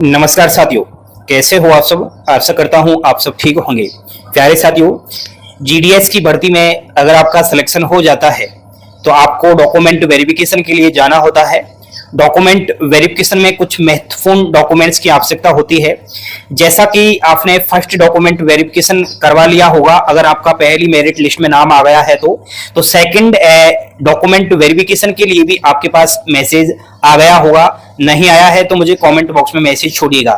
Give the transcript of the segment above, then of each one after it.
नमस्कार साथियों, कैसे हो आप सब। आशा करता हूं आप सब ठीक होंगे। प्यारे साथियों, जीडीएस की भर्ती में अगर आपका सिलेक्शन हो जाता है तो आपको डॉक्यूमेंट वेरिफिकेशन के लिए जाना होता है। डॉक्यूमेंट वेरिफिकेशन में कुछ महत्वपूर्ण डॉक्यूमेंट्स की आवश्यकता होती है। जैसा कि आपने फर्स्ट डॉक्यूमेंट वेरिफिकेशन करवा लिया होगा, अगर आपका पहली मेरिट लिस्ट में नाम आ गया है तो सेकंड डॉक्यूमेंट वेरिफिकेशन के लिए भी आपके पास मैसेज आ गया होगा। नहीं आया है तो मुझे कमेंट बॉक्स में मैसेज छोड़िएगा।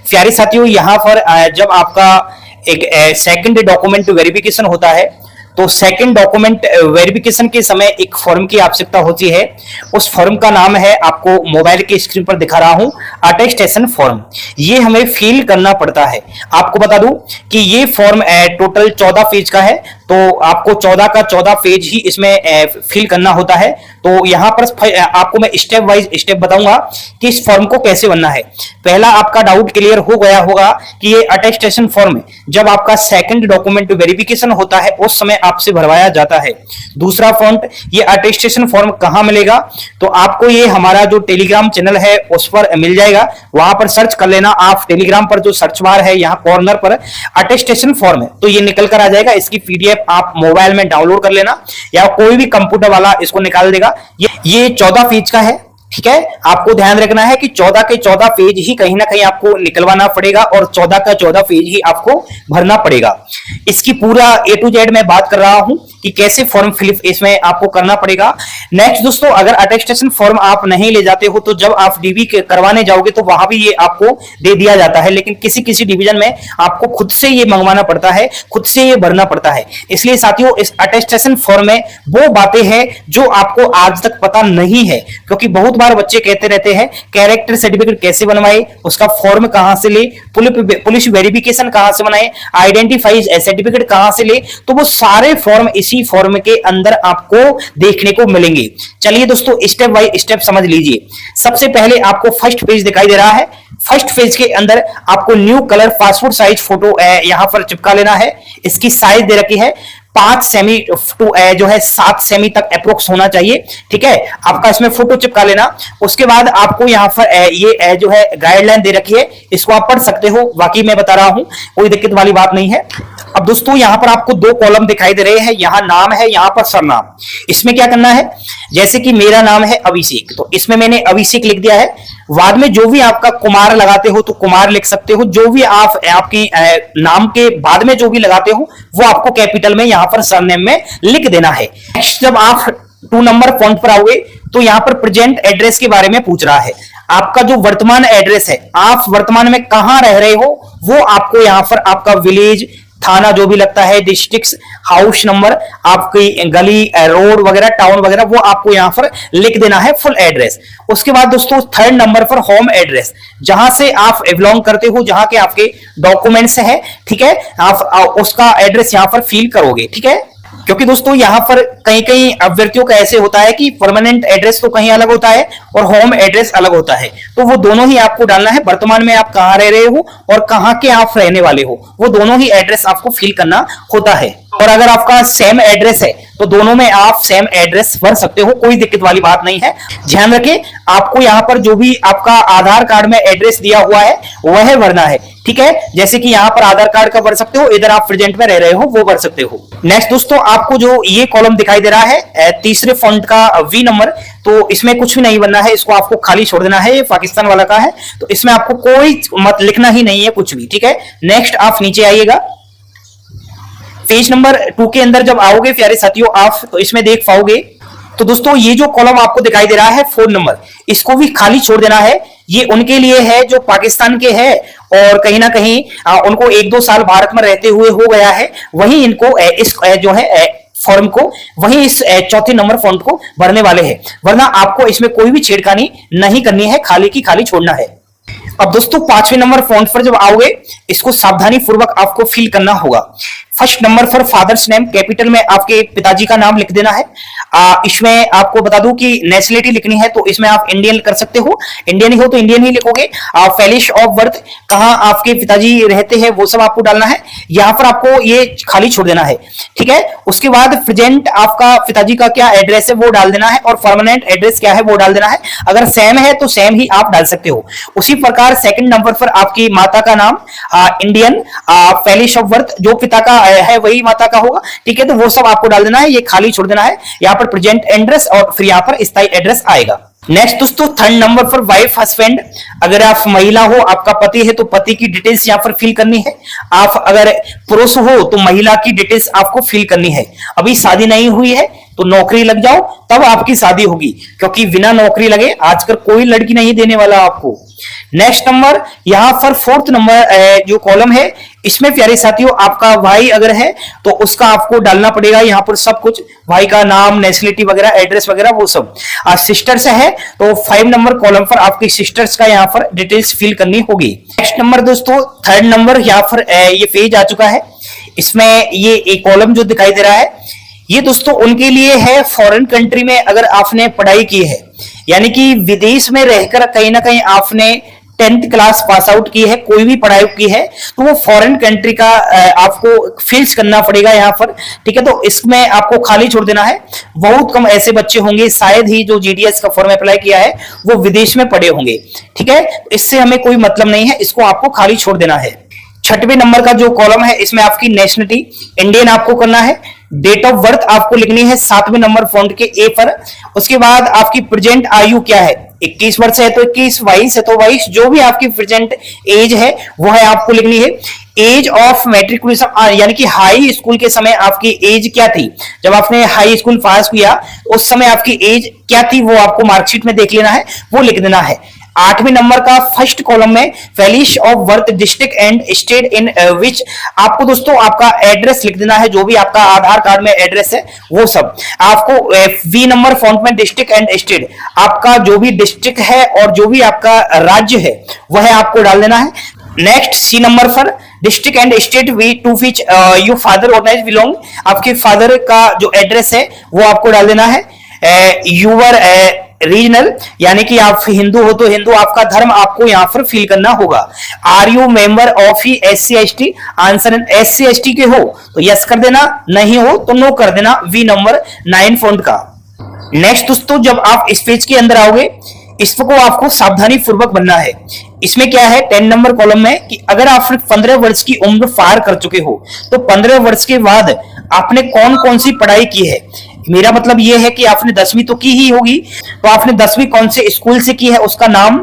प्यारे साथियों, यहाँ पर जब आपका एक सेकंड डॉक्यूमेंट वेरिफिकेशन होता है तो सेकंड डॉक्यूमेंट वेरिफिकेशन के समय एक फॉर्म की आवश्यकता होती है। उस फॉर्म का नाम है, आपको मोबाइल की स्क्रीन पर दिखा रहा हूं, अटेस्टेशन फॉर्म। ये हमें फिल करना पड़ता है। आपको बता दूं कि ये फॉर्म टोटल 14 पेज का है, तो आपको 14 का 14 पेज ही इसमें फिल करना होता है। तो यहां पर आपको मैं स्टेप वाइज स्टेप बताऊंगा कि इस फॉर्म को कैसे भरना है। पहला आपका डाउट क्लियर हो गया होगा कि ये अटेस्टेशन फॉर्म जब आपका सेकंड डॉक्यूमेंट वेरिफिकेशन होता है उस समय आपसे भरवाया जाता है। दूसरा पॉइंट, ये अटेस्टेशन फॉर्म कहां मिलेगा, तो आपको ये हमारा जो टेलीग्राम चैनल है उस पर मिल जाएगा। वहां पर सर्च कर लेना आप, टेलीग्राम पर जो सर्च बार है यहाँ कॉर्नर पर अटेस्टेशन फॉर्म है तो ये निकल कर आ जाएगा। इसकी पीडीएफ आप मोबाइल में डाउनलोड कर लेना या कोई भी कंप्यूटर वाला इसको निकाल देगा। ये 14 पेज का है, ठीक है। आपको ध्यान रखना है कि 14 के 14 पेज ही कहीं ना कहीं आपको निकलवाना पड़ेगा और 14 का 14 पेज ही आपको भरना पड़ेगा। इसकी पूरा A to Z मैं बात कर रहा हूं कि कैसे फॉर्म फिल इसमें आपको करना पड़ेगा। नेक्स्ट दोस्तों, अगर अटेस्टेशन फॉर्म आप नहीं ले जाते हो तो जब आप डीबी करवाने जाओगे तो वहां भी ये आपको दे दिया जाता है, लेकिन किसी किसी डिवीजन में आपको खुद से ये मंगवाना पड़ता है, खुद से ये भरना पड़ता है। इसलिए साथियों, इस अटेस्टेशन फॉर्म में वो बातें हैं जो आपको आज तक पता नहीं है, क्योंकि बहुत बार बच्चे कहते रहते हैं कैरेक्टर सर्टिफिकेट कैसे बनवाए, उसका फॉर्म कहां से ले, पुलिस वेरिफिकेशन कहां से बनाए, आइडेंटिफाई सर्टिफिकेट कहां से ले। तो वो सारे फॉर्म इसी फॉर्म के अंदर आपको देखने को मिलेंगे। चलिए दोस्तों, स्टेप बाय स्टेप समझ लीजिए। सबसे पहले आपको फर्स्ट पेज दिखाई दे रहा है। फर्स्ट पेज के अंदर आपको new colour passport size photo यहां पर चिपका लेना है। इसकी साइज दे रखी है 5 सेमी टू जो है 7 सेमी तक अप्रोक्स होना चाहिए, ठीक है। आपका इसमें फोटो चिपका लेना। उसके बाद आपको यहाँ पर ये जो है गाइडलाइन दे रखी है, इसको आप पढ़ सकते हो। बाकी मैं बता रहा हूं, कोई दिक्कत वाली बात नहीं है। अब दोस्तों, यहाँ पर आपको 2 कॉलम दिखाई दे रहे हैं, यहाँ नाम है, यहाँ पर सरनाम। इसमें क्या करना है, जैसे कि मेरा नाम है अभिषेक, तो इसमें मैंने अभिषेक लिख दिया है। बाद में जो भी आपका कुमार लगाते हो तो कुमार लिख सकते हो। जो भी आप आपके नाम के बाद में जो भी लगाते हो वो आपको कैपिटल में यहाँ पर सरनेम में लिख देना है। नेक्स्ट, जब आप 2 नंबर फॉन्ट पर आओगे तो यहाँ पर प्रेजेंट एड्रेस के बारे में पूछ रहा है। आपका जो वर्तमान एड्रेस है, आप वर्तमान में कहां रह रहे हो, वो आपको यहाँ पर आपका विलेज, थाना जो भी लगता है, डिस्ट्रिक्ट, हाउस नंबर, आपकी गली, रोड वगैरह, टाउन वगैरह, वो आपको यहां पर लिख देना है, फुल एड्रेस। उसके बाद दोस्तों 3rd नंबर पर होम एड्रेस, जहां से आप बिलोंग करते हो, जहां के आपके डॉक्यूमेंट्स हैं, ठीक है, आप उसका एड्रेस यहां पर फिल करोगे, ठीक है। क्योंकि दोस्तों यहाँ पर कहीं कहीं अभ्यर्थियों का ऐसे होता है कि परमानेंट एड्रेस तो कहीं अलग होता है और होम एड्रेस अलग होता है, तो वो दोनों ही आपको डालना है। वर्तमान में आप कहाँ रह रहे हो और कहाँ के आप रहने वाले हो, वो दोनों ही एड्रेस आपको फिल करना होता है। और अगर आपका सेम एड्रेस है तो दोनों में आप सेम एड्रेस भर सकते हो, कोई दिक्कत वाली बात नहीं है। ध्यान रखें, आपको यहाँ पर जो भी आपका आधार कार्ड में एड्रेस दिया हुआ है वह भरना है, ठीक है। जैसे कि यहाँ पर आधार कार्ड का भर सकते हो, इधर आप प्रेजेंट में रह रहे हो वो भर सकते हो। नेक्स्ट दोस्तों, आपको जो ये कॉलम दिखाई दे रहा है तीसरे फॉन्ट का V नंबर, तो इसमें कुछ भी नहीं बनना है, इसको आपको खाली छोड़ देना है। ये पाकिस्तान वाला का है तो इसमें आपको कोई मत लिखना ही नहीं है कुछ भी, ठीक है। नेक्स्ट, आप नीचे आइएगा। पेज नंबर 2 के अंदर जब आओगे प्यारे साथियों आप, तो इसमें देख पाओगे, तो दोस्तों ये जो कॉलम आपको दिखाई दे रहा है 4 नंबर, इसको भी खाली छोड़ देना है। ये उनके लिए है जो पाकिस्तान के हैं और कहीं ना कहीं उनको 1-2 साल भारत में रहते हुए हो गया है, वही इनको इस जो है फॉर्म को, वही इस 4थे नंबर फॉन्ट को भरने वाले हैं। वरना आपको इसमें कोई भी छेड़खानी नहीं करनी है, खाली की खाली छोड़ना है। अब दोस्तों 5वें नंबर फॉन्ट पर जब आओगे, इसको सावधानी पूर्वक आपको फिल करना होगा। फर्स्ट नंबर पर फादर्स नेम, कैपिटल में आपके पिताजी का नाम लिख देना है। इसमें आपको बता दूं कि नेशनलिटी लिखनी है तो इसमें आप इंडियन कर सकते हो, इंडियन ही हो तो इंडियन ही लिखोगे। प्लेस ऑफ बर्थ, कहां आपके पिताजी रहते हैं वो सब आपको डालना है। यहाँ पर आपको ये खाली छोड़ देना है, ठीक है। उसके बाद प्रेजेंट आपका पिताजी का क्या एड्रेस है वो डाल देना है, और परमानेंट एड्रेस क्या है वो डाल देना है। अगर सेम है तो सेम ही आप डाल सकते हो। उसी प्रकार सेकंड नंबर पर आपकी माता का नाम इंडियन, प्लेस ऑफ बर्थ जो पिता का है वही माता का होगा, ठीक है। तो वो सब आपको डाल देना है, ये खाली छोड़ देना है। यहाँ पर प्रेजेंट एड्रेस और फिर यहाँ पर स्थायी एड्रेस आएगा। नेक्स्ट दोस्तों थर्ड नंबर पर वाइफ हस्बैंड, अगर आप महिला हो आपका पति है तो पति की डिटेल्स यहाँ पर फिल करनी है। आप अगर पुरुष हो तो महिला की डिटेल्स आपको फिल करनी है। अभी शादी नहीं हुई है तो नौकरी लग जाओ तब आपकी शादी होगी, क्योंकि बिना नौकरी लगे आजकल कोई लड़की नहीं देने वाला आपको। नेक्स्ट नंबर यहाँ पर फोर्थ नंबर जो कॉलम है इसमें प्यारे साथियों आपका भाई अगर है तो उसका आपको डालना पड़ेगा यहाँ पर सब कुछ, भाई का नाम, नेशनलिटी वगैरह, एड्रेस वगैरह वो सब। सिस्टर्स है तो 5 नंबर कॉलम पर आपकी सिस्टर्स का यहाँ पर डिटेल्स फिल करनी होगी। नेक्स्ट नंबर दोस्तों थर्ड नंबर यहाँ पर ये पेज आ चुका है। इसमें ये एक कॉलम जो दिखाई दे रहा है ये दोस्तों उनके लिए है फॉरेन कंट्री में अगर आपने पढ़ाई की है, यानी कि विदेश में रहकर कहीं ना कहीं आपने 10th क्लास पास आउट की है, कोई भी पढ़ाई की है तो वो फॉरेन कंट्री का आपको फिल्स करना पड़ेगा यहाँ पर, ठीक है। तो इसमें आपको खाली छोड़ देना है। बहुत कम ऐसे बच्चे होंगे शायद ही जो जीडीएस का फॉर्म अप्लाई किया है वो विदेश में पढ़े होंगे, ठीक है। इससे हमें कोई मतलब नहीं है, इसको आपको खाली छोड़ देना है। छठवें नंबर का जो कॉलम है इसमें आपकी नेशनलिटी इंडियन आपको करना है। डेट ऑफ बर्थ आपको लिखनी है 7वें नंबर फॉन्ट के ए पर। उसके बाद आपकी प्रेजेंट आयु क्या है, 21 वर्ष है तो 21, 22 है तो 22, जो भी आपकी प्रेजेंट एज है वो है आपको लिखनी है। एज ऑफ मैट्रिकुलेशन यानी कि हाई स्कूल के समय आपकी एज क्या थी, जब आपने हाई स्कूल पास किया उस समय आपकी एज क्या थी वो आपको मार्कशीट में देख लेना है, वो लिख देना है। 8वें नंबर का फर्स्ट कॉलम में place of birth district and state in which आपको दोस्तों आपका एड्रेस लिख देना है, जो भी आपका आधार कार्ड में एड्रेस है वो सब आपको। वी नंबर फॉन्ट में डिस्ट्रिक्ट एंड स्टेट आपका जो भी डिस्ट्रिक्ट है और जो भी आपका राज्य है वह आपको डाल देना है। नेक्स्ट सी नंबर पर district and state V to which you father organise belong, आपके फादर का जो एड्रेस है वो आपको डाल देना है। यूवर रीजनल यानी कि आप हिंदू हो तो हिंदू आपका धर्म आपको यहाँ पर फिल करना होगा। Are you member of he SC/ST, answer SC/ST के हो तो यस कर देना, नहीं हो तो नो कर देना, वी नंबर 9 फॉन्ट का। नेक्स्ट दोस्तों जब आप इस पेज के अंदर आओगे इसको आपको सावधानी पूर्वक बनना है। इसमें क्या है 10 नंबर कॉलम में कि अगर आप 15 वर्ष की उम्र पार कर चुके हो तो 15 वर्ष के बाद आपने कौन कौन सी पढ़ाई की है। मेरा मतलब यह है कि आपने 10वीं तो की ही होगी, तो आपने 10वीं कौन से स्कूल से की है उसका नाम,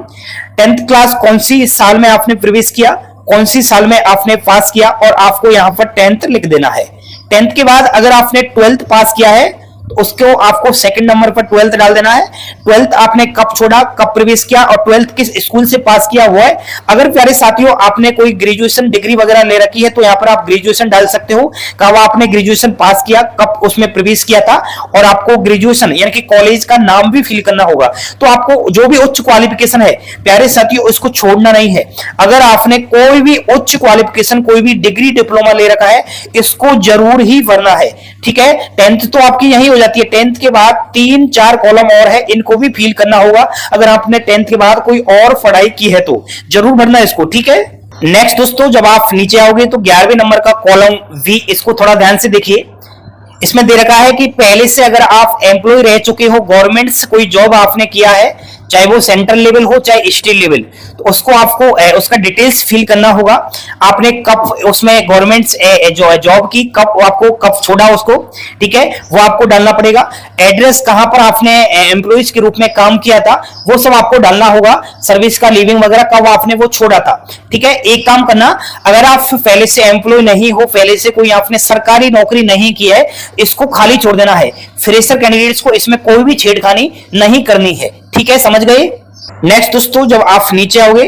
10th क्लास कौन सी साल में आपने प्रवेश किया, कौन सी साल में आपने पास किया, और आपको यहाँ पर 10th लिख देना है। 10th के बाद अगर आपने 12th पास किया है तो उसको आपको सेकंड नंबर पर 12th डाल देना है। 12th आपने कब छोड़ा, कब प्रवेश किया और 12th किस स्कूल से पास किया वो है। अगर प्यारे साथियों आपने कोई ग्रेजुएशन डिग्री वगैरह ले रखी है तो यहाँ पर आप ग्रेजुएशन डाल सकते हो, कब आपने ग्रेजुएशन पास किया, कब उसमें प्रवेश किया था, और आपको ग्रेजुएशन यानी कि कॉलेज का नाम भी फिल करना होगा। तो आपको जो भी उच्च क्वालिफिकेशन है प्यारे साथियों इसको छोड़ना नहीं है। अगर आपने कोई भी उच्च क्वालिफिकेशन, कोई भी डिग्री, डिप्लोमा ले रखा है इसको जरूर ही भरना है, ठीक है। 10th तो आपकी यही हो जाती है। 10th के बाद 3-4 कॉलम और है, इनको भी फिल करना होगा। अगर आपने 10th के बाद कोई और पढ़ाई की है तो जरूर भरना इसको, ठीक है। नेक्स्ट दोस्तों जब आप नीचे आओगे तो 11वें नंबर का कॉलम वी, इसको थोड़ा ध्यान से देखिए। इसमें दे रखा है कि पहले से अगर आप एम्प्लॉय रह चुके हो, गवर्नमेंट से कोई जॉब आपने किया है, चाहे वो सेंट्रल लेवल हो चाहे स्टेट लेवल, तो उसको आपको उसका डिटेल्स फिल करना होगा। आपने कब उसमें गवर्नमेंट जो जॉब की, कब आपको कब छोड़ा उसको, ठीक है, वो आपको डालना पड़ेगा। एड्रेस कहां पर आपने एम्प्लॉइज के रूप में काम किया था वो सब आपको डालना होगा। सर्विस का लीविंग वगैरह कब आपने वो छोड़ा था, ठीक है। एक काम करना, अगर आप पहले से एम्प्लॉय नहीं हो, पहले से कोई आपने सरकारी नौकरी नहीं की है, इसको खाली छोड़ देना है। फ्रेशर कैंडिडेट्स को इसमें कोई भी छेड़खानी नहीं करनी है, ठीक है, समझ गए। नेक्स्ट दोस्तों जब आप नीचे आओगे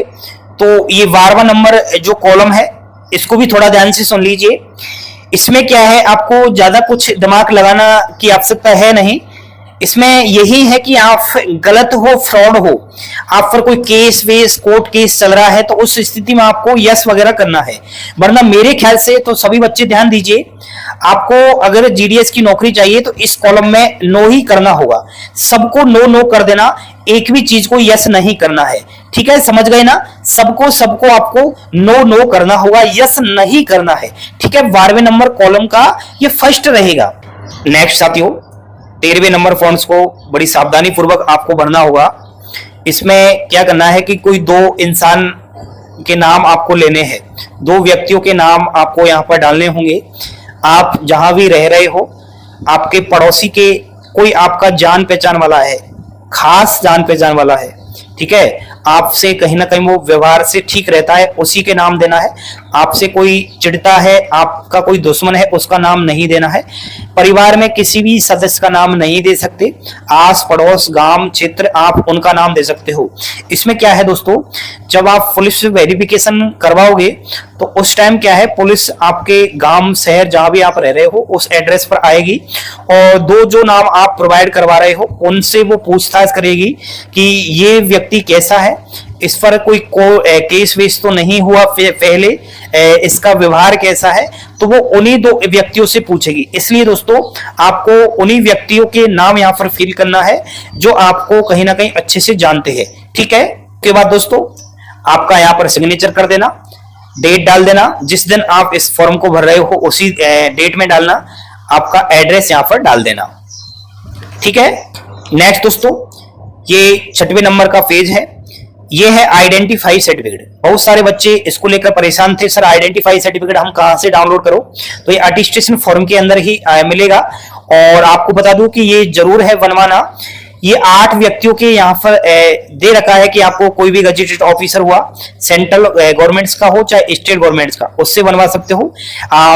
तो ये 12वां नंबर जो कॉलम है इसको भी थोड़ा ध्यान से सुन लीजिए। इसमें क्या है, आपको ज्यादा कुछ दिमाग लगाना की आवश्यकता है नहीं। इसमें यही है कि आप गलत हो, फ्रॉड हो, आप पर कोई केस वेस, कोर्ट केस चल रहा है तो उस स्थिति में आपको यस वगैरह करना है। वरना मेरे ख्याल से तो सभी बच्चे ध्यान दीजिए, आपको अगर जीडीएस की नौकरी चाहिए तो इस कॉलम में नो ही करना होगा। सबको नो नो कर देना, एक भी चीज को यस नहीं करना है, ठीक है, समझ गए ना। सबको सबको आपको नो नो करना होगा, यस नहीं करना है। ठीक है, 12वें नंबर कॉलम का ये फर्स्ट रहेगा। नेक्स्ट साथियों, 13वें नंबर फॉर्म्स को बड़ी सावधानी पूर्वक आपको भरना होगा। इसमें क्या करना है कि कोई दो इंसान के नाम आपको लेने हैं, दो व्यक्तियों के नाम आपको यहां पर डालने होंगे। आप जहां भी रह रहे हो, आपके पड़ोसी के कोई आपका जान पहचान वाला है, खास जान पहचान वाला है, ठीक है, आपसे कहीं ना कहीं वो व्यवहार से ठीक रहता है, उसी के नाम देना है। आपसे कोई चिढ़ता है, आपका कोई दुश्मन है, उसका नाम नहीं देना है। परिवार में किसी भी सदस्य का नाम नहीं दे सकते। आस पड़ोस गांव क्षेत्र आप उनका नाम दे सकते हो। इसमें क्या है दोस्तों, जब आप पुलिस वेरिफिकेशन करवाओगे तो उस टाइम क्या है, पुलिस आपके गांव शहर जहां भी आप रह रहे हो उस एड्रेस पर आएगी और दो जो नाम आप प्रोवाइड करवा रहे हो उनसे वो पूछताछ करेगी कि ये व्यक्ति कैसा है, इस पर कोई केस वेस तो नहीं हुआ पहले, इसका व्यवहार कैसा है, तो वो उन्हीं दो व्यक्तियों से पूछेगी। इसलिए दोस्तों आपको उन्हीं व्यक्तियों के नाम यहाँ पर फिल करना है जो आपको कहीं ना कहीं अच्छे से जानते हैं। ठीक है, उसके बाद दोस्तों आपका यहाँ पर सिग्नेचर कर देना, डेट डाल देना, जिस दिन आप इस फॉर्म को भर रहे हो उसी डेट में डालना, आपका एड्रेस यहाँ पर डाल देना। ठीक है, नेक्स्ट दोस्तों ये 6वें नंबर का पेज है, ये है आइडेंटिफाई सर्टिफिकेट। बहुत सारे बच्चे इसको लेकर परेशान थे, सर आइडेंटिफाई सर्टिफिकेट हम कहां से डाउनलोड करो, तो ये अटेस्टेशन फॉर्म के अंदर ही मिलेगा। और आपको बता दूं कि ये जरूर है बनवाना। ये 8 व्यक्तियों के यहाँ पर दे रखा है कि आपको कोई भी गजेटेड ऑफिसर हुआ, सेंट्रल गवर्नमेंट्स का हो चाहे स्टेट गवर्नमेंट्स का, उससे बनवा सकते हो।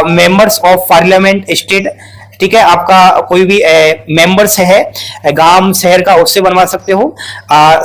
मेंबर्स ऑफ पार्लियामेंट स्टेट, ठीक है, आपका कोई भी मेंबर्स है गांव शहर का, उससे बनवा सकते हो।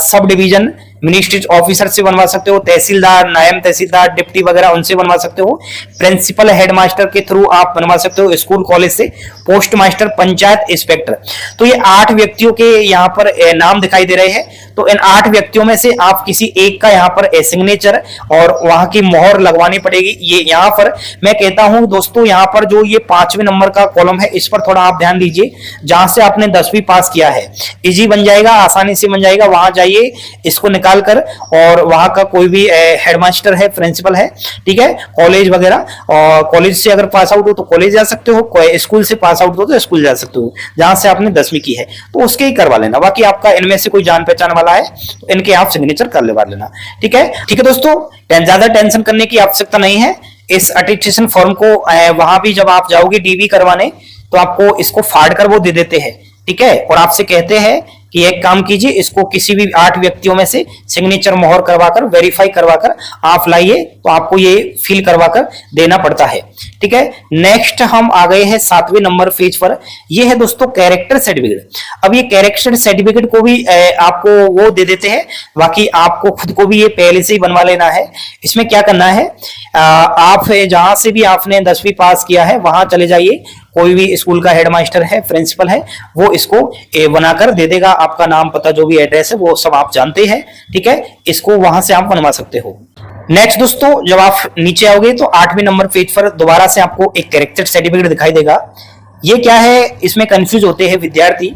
सब डिवीजन मिनिस्ट्री ऑफिसर से बनवा सकते हो, तहसीलदार, नायब तहसीलदार, डिप्टी वगैरह उनसे बनवा सकते हो। प्रिंसिपल हेडमास्टर के थ्रू आप बनवा सकते हो, स्कूल कॉलेज से, पोस्ट मास्टर, पंचायत इंस्पेक्टर। तो ये 8 व्यक्तियों के यहाँ पर नाम दिखाई दे रहे हैं। तो इन 8 व्यक्तियों में से आप किसी एक का यहाँ पर सिग्नेचर और वहां की मोहर लगवानी पड़ेगी। ये यहाँ पर मैं कहता हूं दोस्तों, यहाँ पर जो ये 5वें नंबर का कॉलम है इस पर थोड़ा आप ध्यान दीजिए। जहां से आपने 10वीं पास किया है, इजी बन जाएगा, आसानी से बन जाएगा। वहां जाइए, इसको निकाल कर, और वहां का कोई भी हेडमास्टर है, प्रिंसिपल है, ठीक है, कॉलेज वगैरह, और कॉलेज से अगर पास आउट हो तो कॉलेज जा सकते हो, स्कूल से पास आउट हो तो स्कूल जा सकते हो, जहां से आपने 10वीं की है तो उसके ही करवा लेना। बाकी आपका इनमें से कोई जान पहचान वाला है तो इनके आप सिग्नेचर कर लेना। ठीक है, ठीक है दोस्तों, ज्यादा टेंशन करने की आवश्यकता नहीं है। इस अटेस्टेशन फॉर्म को वहां भी जब आप जाओगे डीबी करवाने तो आपको इसको फाड़ कर वो दे देते हैं। ठीक है, और आपसे कहते हैं कि एक काम कीजिए, इसको किसी भी 8 व्यक्तियों में से सिग्नेचर मोहर करवाकर, वेरीफाई करवाकर आप लाइए, तो आपको ये फिल करवाकर देना पड़ता है। ठीक है, नेक्स्ट हम आ गए हैं 7वें नंबर पेज पर। ये है दोस्तों कैरेक्टर सर्टिफिकेट। अब ये कैरेक्टर सर्टिफिकेट को भी आपको वो दे देते हैं, बाकी आपको खुद को भी ये पहले से ही बनवा लेना है। इसमें क्या करना है, आप जहां से भी आपने 10वीं पास किया है वहां चले जाइए, कोई भी स्कूल का हेडमास्टर है, प्रिंसिपल है, वो इसको बनाकर दे देगा। आपका नाम पता जो भी एड्रेस है वो सब आप जानते हैं। ठीक है, इसको वहां से आप बनवा सकते हो। नेक्स्ट दोस्तों, जब आप नीचे आओगे तो 8वें नंबर पेज पर दोबारा से आपको एक कैरेक्टर सर्टिफिकेट दिखाई देगा। ये क्या है, इसमें कंफ्यूज होते हैं विद्यार्थी।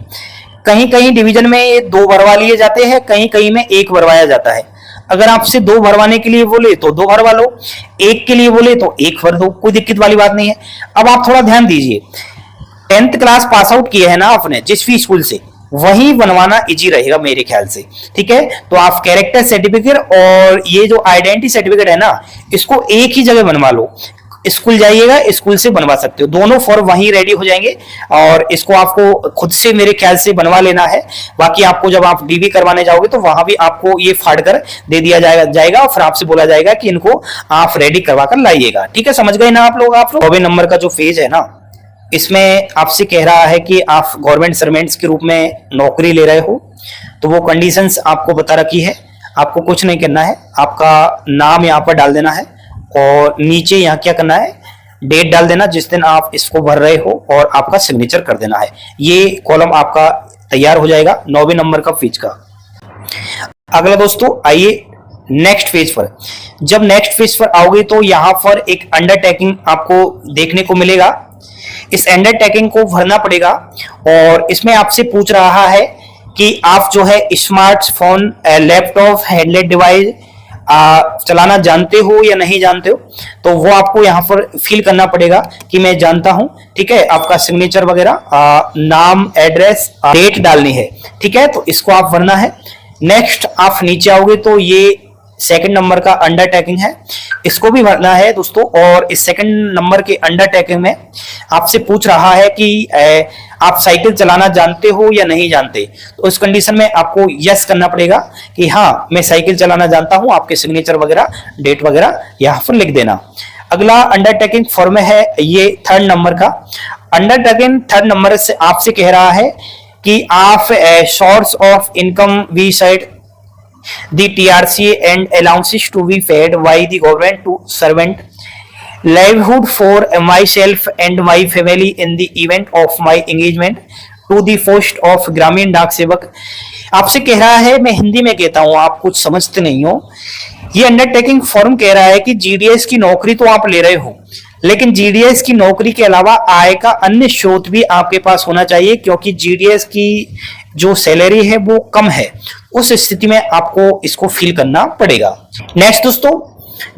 कहीं कहीं डिवीजन में ये 2 भरवा लिए जाते हैं, कहीं कहीं में 1 भरवाया जाता है। अगर आपसे 2 भरवाने के लिए बोले तो 2 भरवा लो, 1 के लिए बोले तो 1 भर दो, कोई दिक्कत वाली बात नहीं है। अब आप थोड़ा ध्यान दीजिए, 10th क्लास पास आउट किए है ना आपने जिस भी स्कूल से, वही बनवाना इजी रहेगा मेरे ख्याल से। ठीक है, तो आप कैरेक्टर सर्टिफिकेट और ये जो आइडेंटिटी सर्टिफिकेट है ना, इसको एक ही जगह बनवा लो। स्कूल जाइएगा, स्कूल से बनवा सकते हो, दोनों फॉर्म वहीं रेडी हो जाएंगे। और इसको आपको खुद से मेरे ख्याल से बनवा लेना है। बाकी आपको जब आप डीबी करवाने जाओगे तो वहां भी आपको ये फाड़ कर दे दिया जाएगा और फिर आपसे बोला जाएगा कि इनको आप रेडी करवा कर लाइएगा। ठीक है, समझ गए ना आप लोग। 9वें नंबर का जो पेज है ना, इसमें आपसे कह रहा है कि आप गवर्नमेंट सर्वेंट्स के रूप में नौकरी ले रहे हो, तो वो कंडीशंस आपको बता रखी है। आपको कुछ नहीं करना है, आपका नाम यहाँ पर डाल देना है और नीचे यहाँ क्या करना है, डेट डाल देना जिस दिन आप इसको भर रहे हो और आपका सिग्नेचर कर देना है। ये कॉलम आपका तैयार हो जाएगा 9वें नंबर का पेज का। अगला दोस्तों आइए नेक्स्ट पेज पर। जब नेक्स्ट पेज पर आओगे तो यहाँ पर एक अंडरटेकिंग आपको देखने को मिलेगा। इस अंडरटेकिंग को भरना पड़ेगा और इसमें आपसे पूछ रहा है कि आप जो है स्मार्टफोन, लैपटॉप, हैंडलेट डिवाइस चलाना जानते हो या नहीं जानते हो, तो वो आपको यहाँ पर फिल करना पड़ेगा कि मैं जानता हूं। ठीक है, आपका सिग्नेचर वगैरह, नाम, एड्रेस, डेट डालनी है। ठीक है, तो इसको आप भरना है। नेक्स्ट आप नीचे आओगे तो ये सेकंड नंबर का अंडरटेकिंग है, इसको भी भरना है दोस्तों। और इस सेकंड नंबर के अंडरटेकिंग में आपसे पूछ रहा है कि आप साइकिल चलाना जानते हो या नहीं जानते, तो उस कंडीशन में आपको यस करना पड़ेगा कि हाँ मैं साइकिल चलाना जानता हूं। आपके सिग्नेचर वगैरह, डेट वगैरह यहां पर लिख देना। अगला अंडरटेकिंग फॉर्म है ये थर्ड नंबर का। अंडरटेकिंग थर्ड नंबर से आपसे कह रहा है कि आप source of income V side the TRCA and allowances to be paid by the government to servant livelihood for myself and my family in the event of my engagement to the post of ग्रामीण डाक सेवक। आपसे कह रहा है, मैं हिंदी में कहता हूं, आप कुछ समझते नहीं हो। ये अंडरटेकिंग फॉर्म कह रहा है कि जीडीएस की नौकरी तो आप ले रहे हो, लेकिन जीडीएस की नौकरी के अलावा आय का अन्य स्रोत भी आपके पास होना चाहिए, क्योंकि जीडीएस की जो सैलरी है वो कम है। उस स्थिति में आपको इसको फिल करना पड़ेगा। नेक्स्ट दोस्तों,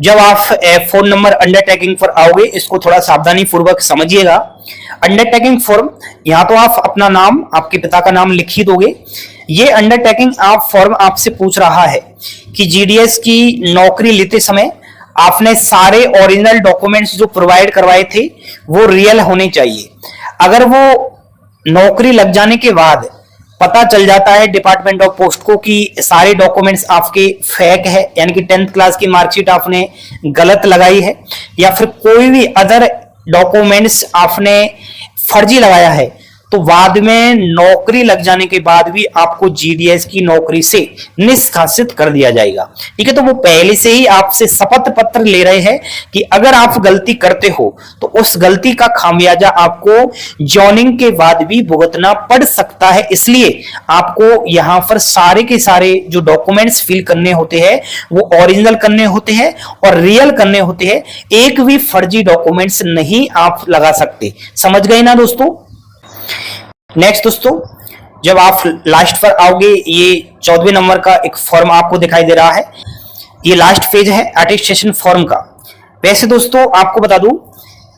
जब आप फोन नंबर अंडरटेकिंग पर आओगे, इसको थोड़ा सावधानी पूर्वक समझिएगा। अंडरटेकिंग फॉर्म, यहां तो आप अपना नाम, आपके पिता का नाम लिख ही दोगे। ये अंडरटेकिंग आप फॉर्म आपसे पूछ रहा है कि जीडीएस की नौकरी लेते समय आपने सारे ओरिजिनल डॉक्यूमेंट्स जो प्रोवाइड करवाए थे वो रियल होने चाहिए। अगर वो नौकरी लग जाने के बाद पता चल जाता है डिपार्टमेंट ऑफ पोस्ट को कि सारे डॉक्यूमेंट्स आपके फेक है, यानी कि 10th क्लास की मार्कशीट आपने गलत लगाई है, या फिर कोई भी अदर डॉक्यूमेंट्स आपने फर्जी लगाया है, तो बाद में नौकरी लग जाने के बाद भी आपको जीडीएस की नौकरी से निष्कासित कर दिया जाएगा। ठीक है, तो वो पहले से ही आपसे शपथ पत्र ले रहे हैं कि अगर आप गलती करते हो तो उस गलती का खामियाजा आपको जॉइनिंग के बाद भी भुगतना पड़ सकता है। इसलिए आपको यहां पर सारे के सारे जो डॉक्यूमेंट्स फिल करने होते हैं वो ओरिजिनल करने होते हैं और रियल करने होते हैं। एक भी फर्जी डॉक्यूमेंट्स नहीं आप लगा सकते। समझ गए ना दोस्तों? नेक्स्ट दोस्तों, जब आप लास्ट पर आओगे, ये 14वें नंबर का एक फॉर्म आपको दिखाई दे रहा है। ये लास्ट पेज है अटेस्टेशन फॉर्म का। वैसे दोस्तों आपको बता दूं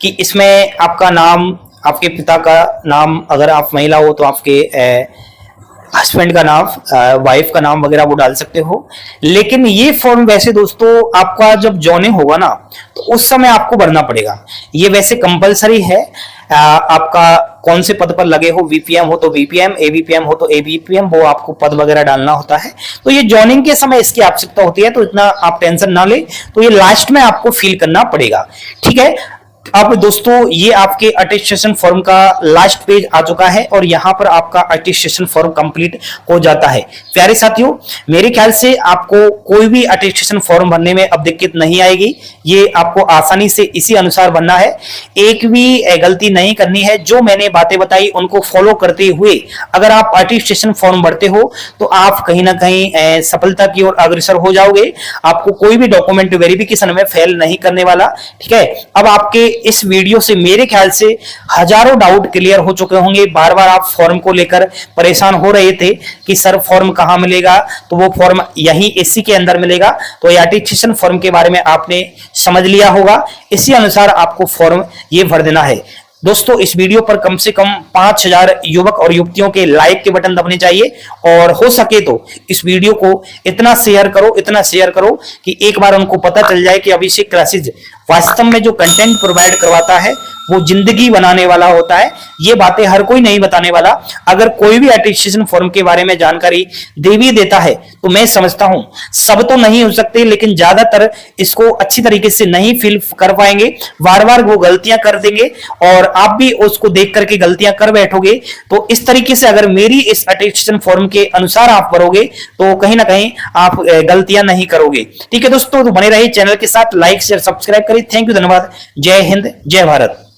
कि इसमें आपका नाम, आपके पिता का नाम, अगर आप महिला हो तो आपके हस्बैंड का नाम, वाइफ का नाम वगैरह वो डाल सकते हो। लेकिन ये फॉर्म वैसे दोस्तों आपका जब जॉइनिंग होगा ना, तो उस समय आपको भरना पड़ेगा। ये वैसे कंपलसरी है। आपका कौन से पद पर लगे हो, वीपीएम हो तो वीपीएम, एवीपीएम हो तो एवीपीएम, वो आपको पद वगैरह डालना होता है। तो ये जॉइनिंग के समय इसकी आवश्यकता होती है, तो इतना आप टेंशन ना ले। तो ये लास्ट में आपको फिल करना पड़ेगा। ठीक है, अब दोस्तों ये आपके अटेस्टेशन फॉर्म का लास्ट पेज आ चुका है और यहां पर आपका अटेस्टेशन फॉर्म कंप्लीट हो जाता है। प्यारे साथियों, मेरे ख्याल से आपको कोई भी अटेस्टेशन फॉर्म भरने में अब दिक्कत नहीं आएगी। ये आपको आसानी से इसी अनुसार भरना है, एक भी गलती नहीं करनी है। जो मैंने बातें बताई उनको फॉलो करते हुए अगर आप अटेस्टेशन फॉर्म भरते हो तो आप कहीं ना कहीं सफलता की ओर अग्रसर हो जाओगे। आपको कोई भी डॉक्यूमेंट वेरिफिकेशन में फेल नहीं करने वाला। ठीक है, अब आपके इस वीडियो से मेरे ख्याल से हजारों डाउट क्लियर हो चुके होंगे। बार बार आप फॉर्म को लेकर परेशान हो रहे थे कि सर फॉर्म कहां मिलेगा, तो वो फॉर्म यहीं इसी के अंदर मिलेगा। तो अटेस्टेशन फॉर्म के बारे में आपने समझ लिया होगा, इसी अनुसार आपको फॉर्म ये भर देना है। दोस्तों इस वीडियो पर कम से कम 5000 युवक और युवतियों के लाइक के बटन दबने चाहिए, और हो सके तो इस वीडियो को इतना शेयर करो कि एक बार उनको पता चल जाए कि अभिषेक क्लासेज वास्तव में जो कंटेंट प्रोवाइड करवाता है वो जिंदगी बनाने वाला होता है। ये बातें हर कोई नहीं बताने वाला। अगर कोई भी अटेस्टेशन फॉर्म के बारे में जानकारी दे भी देता है तो मैं समझता हूं सब तो नहीं हो सकते, लेकिन ज्यादातर इसको अच्छी तरीके से नहीं फिल कर पाएंगे। बार बार वो गलतियां कर देंगे और आप भी उसको देख करके गलतियां कर बैठोगे। तो इस तरीके से अगर मेरी इस अटेस्टेशन फॉर्म के अनुसार आप भरोगे तो कहीं ना कहीं आप गलतियां नहीं करोगे। ठीक है दोस्तों, तो बने रहिए चैनल के साथ, लाइक शेयर सब्सक्राइब करिए। थैंक यू, धन्यवाद। जय हिंद, जय भारत।